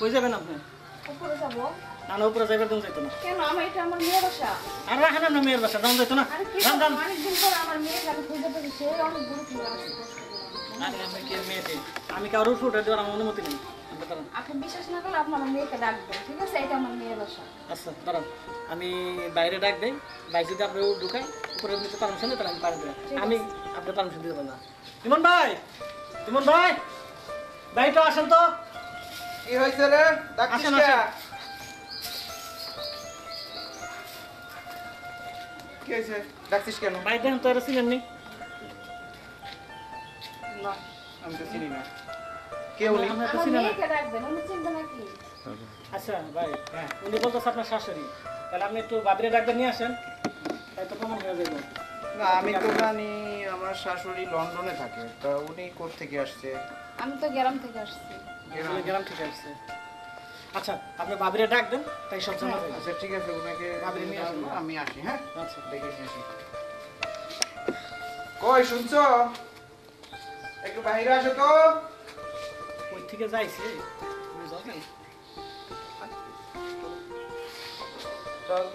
কই যাবেন আপনি? উপরে যাবো। না না উপরে যাইবার দিন যাইতো না। কেন? আমার এটা আমার মেয়ের বাসা। আর রাখেন আপনার মেয়ের বাসা যান যাইতো না। আরে কি যান যান। অনেকদিন পর আমার মেয়ে যাকে খুঁজে পেয়েছি সে অনেক দূর থেকে আসছে কষ্ট করে। আরে আমি কি মেয়েটি? আমি কারোর ফুটে দেওয়ার আমার অনুমতি নেই। দাঁড়ান। আপনি বিশ্বাস না করলে আপনি আমার মেয়েকে ডাকবেন, ঠিক আছে? এটা আমার মেয়ের বাসা। আচ্ছা দাঁড়ান, আমি বাইরে ডাক দেই, ভাই যদি আপনি ঢুকাই উপরে নিতে পারমিশন নেই তাহলে আমি পারেন আমি আপনার পারমিশন দিতে পারবো না। ইমন ভাই, ইমন ভাই, ভাইটা আসেন তো। কি হয়েছে রে? ডাকছিস আসেন, কে? আসেন। কি হয়েছে? ডাকছিস কেন? ভাই দেখেন তো এটা চিনেন নি? না, আমি তো চিনি না। কে উনি? আমরা তো আমার চিনি না। মেয়েকে ডাকবেন, উনি চিনবে নাকি? আচ্ছা ভাই, হ্যাঁ উনি বলতেছে আপনার শাশুড়ি, তাহলে আপনি একটু বাবিরে ডাক্তার নিয়ে আসেন, তাই তো প্রমাণ হয়ে যাবে। না, আমি তো জানি আমার শাশুড়ি লন্ডনে থাকে। তা উনি কোত্থেকে আসছে? আমি তো গ্রাম থেকে আসছি। উনি গ্রাম থেকে আসছে। আচ্ছা আপনি বাবিরে ডাক দেন, তাই সব জানা যাবে। আচ্ছা ঠিক আছে, ওনাকে বাবিরে নিয়ে আসুন। আমি আসি, হ্যাঁ? আচ্ছা দেখে নিয়ে আসি। কই শুনছো? একটু বাইরে আসো তো। ওই থেকে যাইছে তুমি যাবেন? চল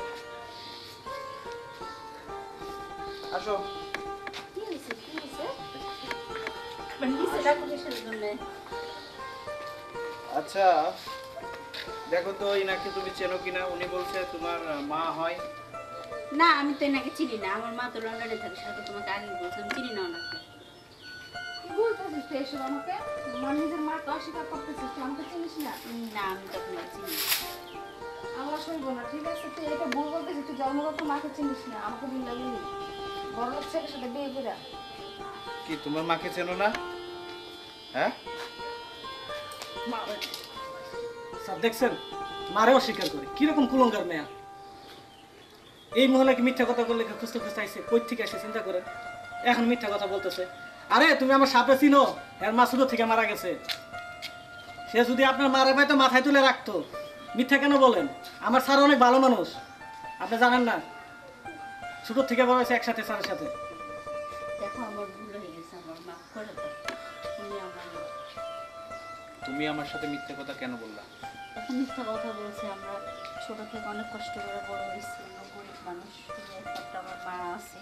আসো। কি হয়েছে? কি হয়েছে? মানে নিচে ডাকো কিসের জন্য? আচ্ছা দেখো তো ইনাকে তুমি চেনো কিনা। উনি বলছে তোমার মা হয়। না, আমি তো এনাকে চিনি না। আমার মা তো লন্ডনে থাকে, সেটা তো তোমাকে আগে বলছিলাম, চিনি না ওনাকে। কি বলতেছিস তুই এসব আমাকে? আমার নিজের মা তো অস্বীকার করতেছিস, তুই আমাকে চিনিস না? না, আমি তো আপনাকে চিনি না। আমার শুনবো না, ঠিক আছে? তুই এটা ভুল বলতেছিস, তুই জন্মগত মাকে চিনিস না, আমাকে দিন লাগেনি। বড় লোক ছেলের সাথে বিয়ে করে। কি তোমার মাকে চেনো না? হ্যাঁ স্যার দেখছেন, মারেও স্বীকার করে, কিরকম কুলঙ্গার মেয়া। এই মহিলাকে মিথ্যা কথা বললে খুঁজতে খুঁজতে আইসে, কই থেকে আসে চিন্তা করেন। এখন মিথ্যা কথা বলতেছে। আরে তুমি আমার সাপে চিনো, এর মা ছোট থেকে মারা গেছে। সে যদি আপনার মারে ভাই তো মাথায় তুলে রাখতো, মিথ্যা কেন বলেন? আমার স্যার অনেক ভালো মানুষ, আপনি জানেন না? ছোট থেকে বড় হয়েছে একসাথে স্যারের সাথে। দেখো, আমার ভুল হয়ে গেছে, আমার মাফ করে দাও। উনি আমার মা। তুমি আমার সাথে মিথ্যে কথা কেন বললা? এখন মিথ্যা কথা বলছে। আমরা ছোট থেকে অনেক কষ্ট করে বড় হয়েছি। আমরা গরিব মানুষ, শুধু একটা আমার মা আছে,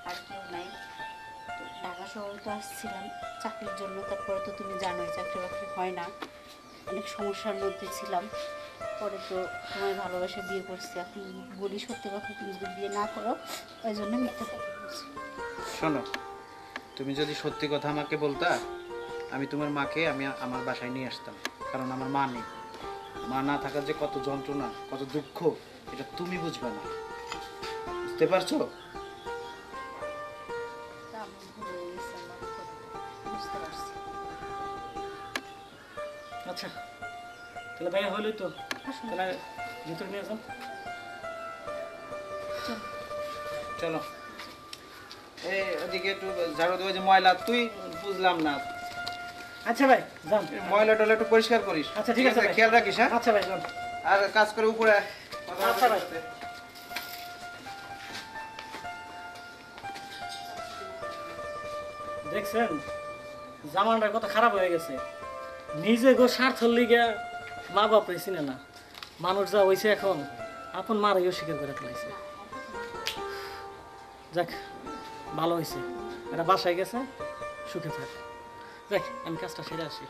আর কেউ নাই। তো ঢাকা শহরে তো আসছিলাম চাকরির জন্য। তারপরে তো তুমি জানোই চাকরি বাকরি হয় না, অনেক সমস্যার মধ্যে ছিলাম। পরে তো তোমায় ভালোবাসা বিয়ে করছি। এখন বলি সত্যি কথা, তুমি যদি বিয়ে না করো, ওই জন্য মিথ্যা কথা বলছি। শোনো, তুমি যদি সত্যি কথা আমাকে বলতা, আমি তোমার মাকে আমার বাসায় নিয়ে আসতাম। কারণ আমার মা নেই। মা না থাকার যে কত যন্ত্রণা, কত দুঃখ, এটা তুমি বুঝবে না। বুঝতে পারছো? তা আমার ভুল হয়ে গেছে, মাফ করে দাও। বুঝতে পারছি। আচ্ছা তাহলে ভাইয়া হইলই তো, আসুন। তাহলে ভিতরে নিয়ে যান। চলো। চলো এই ওদিকে একটু ঝাড়ু দেওয়া, যে ময়লা তুই বুঝলাম না। আচ্ছা ভাই যান। ময়লা টয়লা একটু পরিষ্কার করিস। আচ্ছা ঠিক আছে ভাই। খেয়াল রাখিস, হ্যাঁ? আচ্ছা ভাই যান। আর কাজ করে উপরে কথা আচ্ছা ভাই। বলতে। দেখছেন জামানটা কত খারাপ হয়ে গেছে। নিজে গো স্বার্থর লিগে মা বাপ চিনে না। মানুষ যা হয়েছে এখন, আপন মারাইও স্বীকার করে ফেলাইছে। যাক ভালো হয়েছে, এটা বাসায় গেছে, সুখে থাক। যাক আমি কাজটা সেরে আসি।